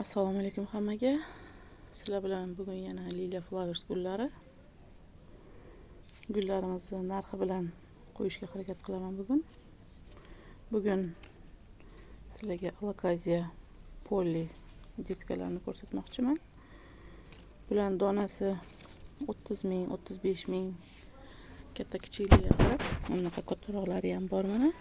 Assalomu alaykum hammaga. Sizlar bilan bugun yana Liliya Flowers gullari. Gullarimizni narxi bilan qo'yishga harakat qilaman bugun. Bugun sizlarga Alokaziya Polly detkalarini ko'rsatmoqchiman. Bular donasi 30 ming, 35 ming, katta kichikligiga qarab, bunaqa kattaroqlari ham bor mana.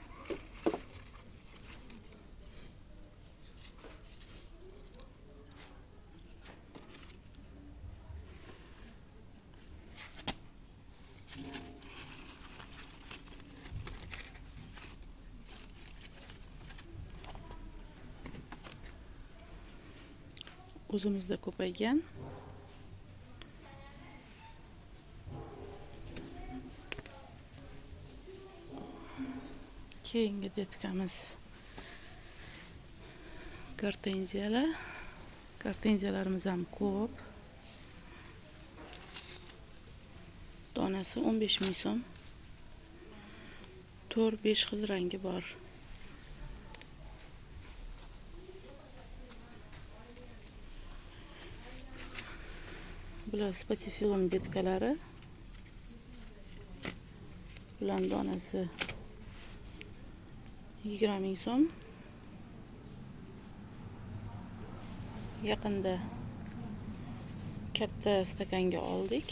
O'zimizda ko'paygan. Keyingi detkamiz gortenziyalar. Gortenziyalarimiz ham ko'p. Donasi 15 ming so'm. 4-5 xil rangi bor. Bular spatifilum detkalari. Bular donasi 20 ming so'm. Yaqinda katta stakanga oldik.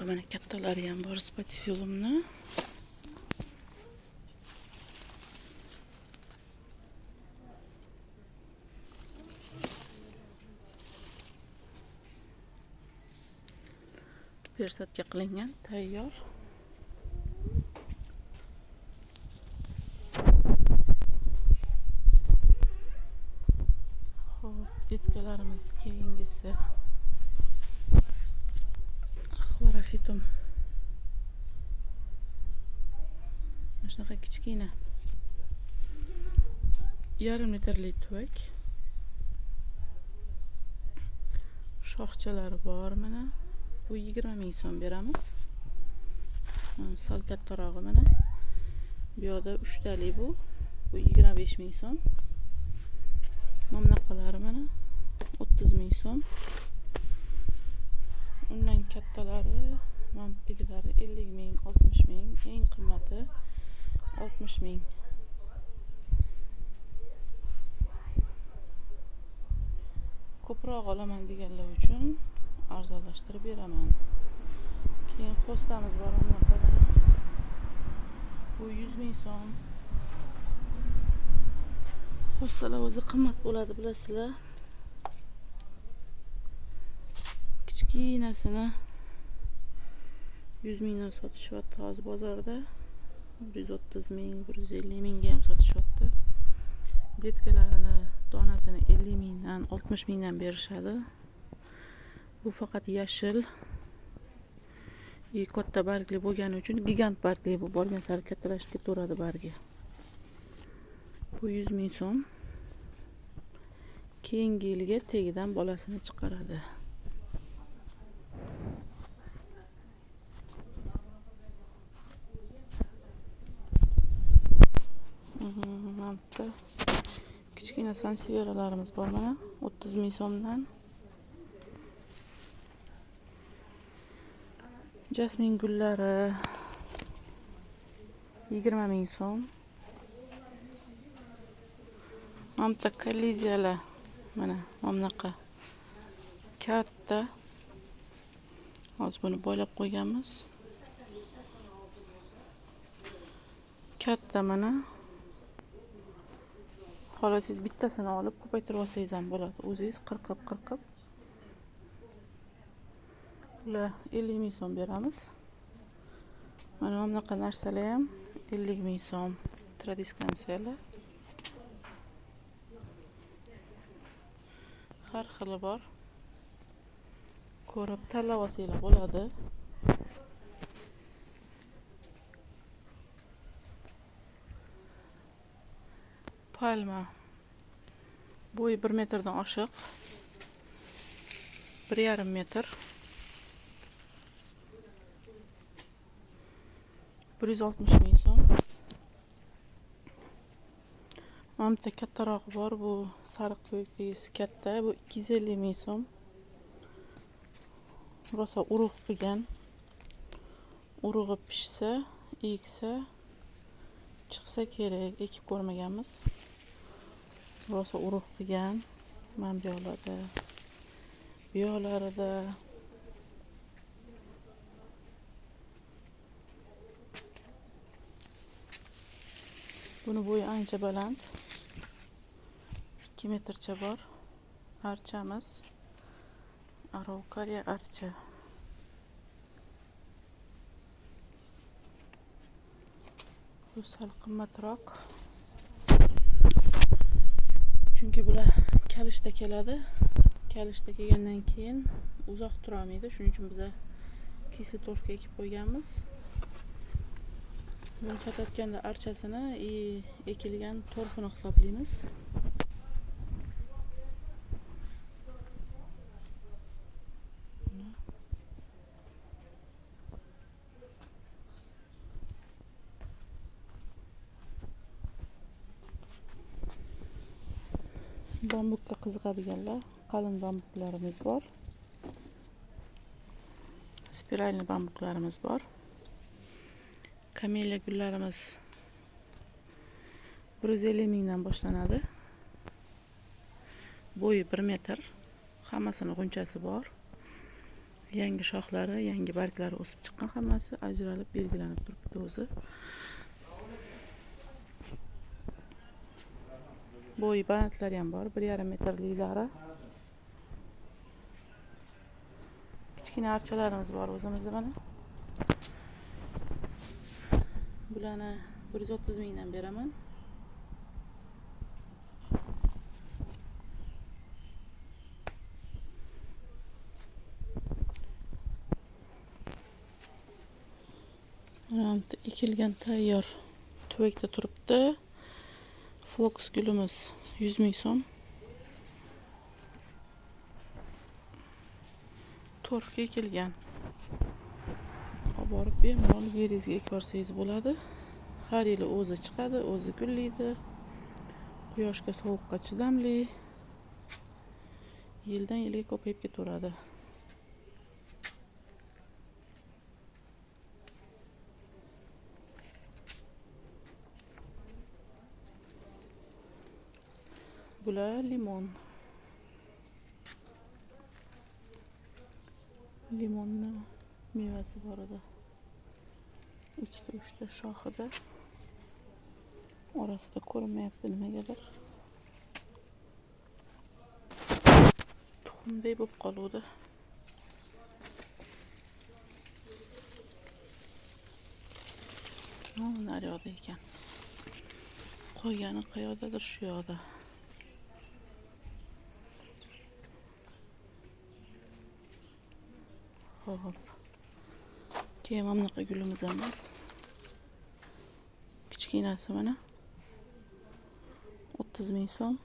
Mana kattalari ham bor spatifilumni. Persatga qilingan, tayyor. Xo'p, detkalarimiz keyingisi xlorofitum. Shunaqa kichkina 1,5 litrlik tuvak. Shoxchalari bor mana. Bu 20 ming so'm beramiz. Sal kattarog'i mana. Bu yoqda 3 tali bu. Bu 25 ming so'm. Bunaqalari mana 30 ming so'm. Undan kattalari, mamtligilari 50 ming, 60 ming, eng qimmati 60 ming. Ko'proq olaman deganlar uchun arzonlashtirib beraman. Keyin xostamiz bor bunaqa. Bu 100 ming so'm. Xostalar o'zi qimmat bo'ladi, bilasizlar. Kichkinasini 100 mingdan sotishyapti hozir bozorda. 130 ming, 150 mingga ham sotishyapti. Detkalarini donasini 50 mingdan, 60 mingdan berishadi. Bu faqat yashil. Katta bargli bo'lgani uchun gigant bargli bu bo'lgan sari kattalashib ketaveradi bargi. Bu 100 ming so'm. Keyingi yilga tegidan bolasini chiqaradi. Mana kichkina sanseveralarimiz bor mana 30 ming so'mdan. Jasmin gullari 20 ming so'm. Mamta kolliziyalar mana bunaqa katta. Hozir buni boylab qo'yganmiz. Katta mana. Xohlasangiz bittasini olib ko'paytirib olsangiz ham bo'ladi. O'zingiz qirqib. Bular 50 ming so'm beramiz. Mana bunaqa narsalar ham 50 ming so'm. Tradiskansiyalar. Har xili bor. Ko'rib tanlab olsanglar bo'ladi. Palma. Bo'yi 1 metrdan oshiq. 1,5 metr. 160 ming so'm. Mana bitta kattarog'i bor, bu sariq to'yik degisi katta, bu 250 ming so'm. Rosa urug' qilgan. Urug'i pishsa, eksa, chiqsa kerak, ekib ko'rmaganmiz. Rosa urug' qilgan. Mana bu yoqlarda, bu yoqlarida. Buni bo'yi ancha baland. 2 metrcha bor. Archamiz. Araucariya archa. Bu sal qimmatroq. Chunki bular kalishda keladi. Kalishda kelgandan keyin uzoq tura olmaydi. Shuning uchun biz kisitorfga ekib qo'yganmiz. Buni sotayotganda archasini ekilgan torfini hisoblaymiz. Bambukka qiziqadiganlar, qalin bambuklarimiz bor. Spiralli bambuklarimiz bor. Kameliya gullarimiz 150 mingdan boshlanadi. Bo'yi 1 metr. Hammasini g'unchasi bor. Yangi shoxlari, yangi barglari o'sib chiqqan, hammasi ajralib, belgilanib turibdi o'zi. Bo'yi balandlari ham bor, 1,5 metrliklari. Kichkina archalarimiz bor o'zimizda mana. Bularni 130 mingdan beraman. Mana ekilgan tayyor tuvakda turibdi. Flox gulimiz 100 ming so'm. Torfga ekilgan. Olib borib bemalol yeringizga ekvorsangiz bo'ladi. Har yili o'zi chiqadi, o'zi gullaydi. Quyoshga, sovuqqa chidamli. Yildan yilga ko'payib ketaveradi. Bular limon. Limonni mevasi bor edi. 2-3 ta shoxida. Orasida ko'rinmayapti nimagadir. Tuxumday bo'lib qoluvdi. Naryoqda ekan. Qo'ygani qayoqdadir, shu yoqda. Xo'p. Keyin mana bunaqa gulimiz ham bor. Kichkinasi mana 30 ming so'm.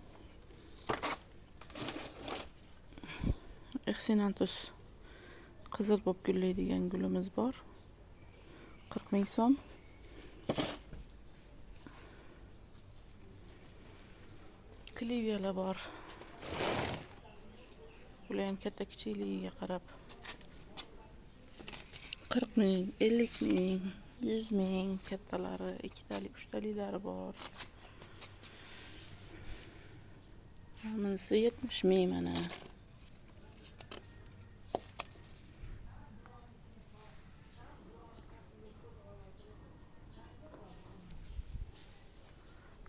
Exinanthus qizil bo'lib gullaydigan gulimiz bor. 40 ming so'm. Kliviyalar bor. Bular ham katta kichikligiga qarab 40 ming, 50 ming, 100 ming, kattalari, 2 talik, 3 taliklari bor. Bunisi 70 ming mana.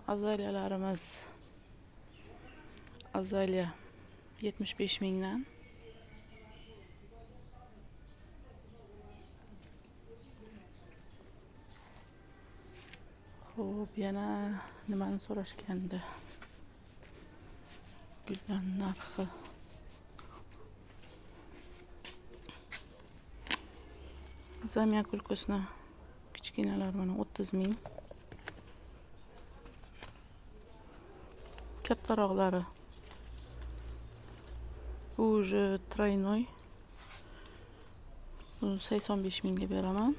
Azalyalarimiz azalya 75 mingdan. Xo'p, yana nimani so'rashganda? Gullar narxi. Zamya kulkosini kichkinalar mana 30 ming. Kattaroqlari уже тройной. 85 mingga beraman.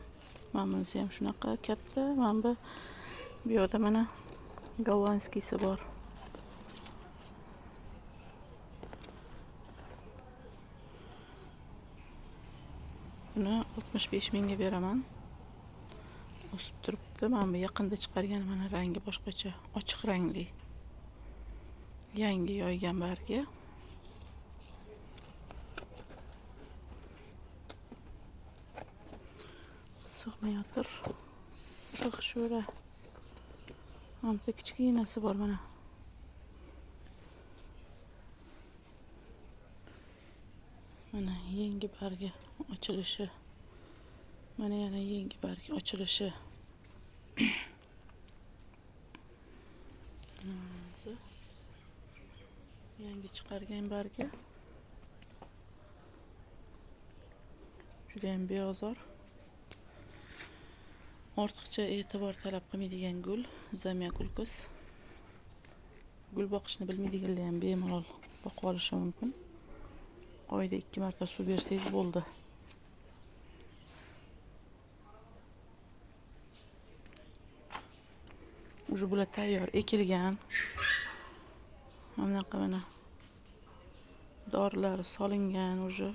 Mana bunisi ham shunaqa katta. Mana bu yoqda mana gollandskisi bor. Buni 65 mingga beraman. O'sib turibdi. Mana bu yaqinda chiqargan, mana rangi boshqacha, ochiq rangli. Yangi yoygan bargi. Sig'mayotir. Sig'iq sho'ra. Mana bu kichkinasi bor mana. Mana yangi bargi ochilishi. Mana yana yangi bargi ochilishi. Yangi chiqargan bargi. Juda ham beozor. Ortiqcha e'tibor talab qilmaydigan gul, zamyakulkus. Gul boqishni bilmaydiganlar ham bemalol boqib olishi mumkin. Oyda 2 marta suv bersangiz bo'ldi. Уже bular tayyor ekilgan. Bunaqa mana dorilari solingan уже.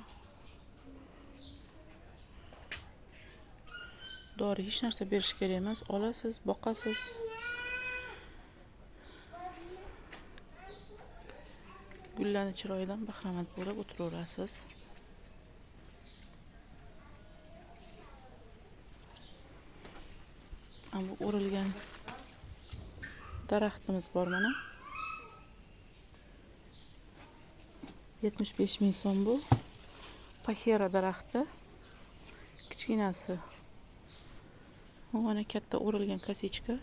Dori hech narsa berish kerak emas. Olasiz, boqasiz. Gullarning chiroyidan bahramand bo'lib o'tiraverasiz. Ammo o'rilgan daraxtimiz bor mana. 75 ming so'm bu. Paxera daraxti. Kichkinasi. Mana katta o'rilgan kasichka.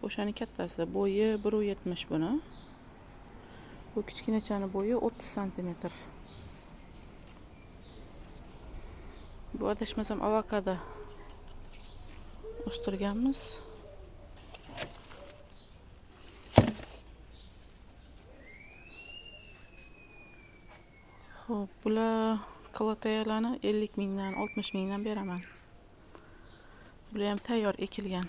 O'shani kattasi bo'yi 1.70 buni. Bu kichkinachani bo'yi 30 cm. Bu adashmasam avokado o'stirganmiz. Xo'p, bular kalatayalarni 50 mingdan 60 mingdan beraman. Bular ham tayyor ekilgan.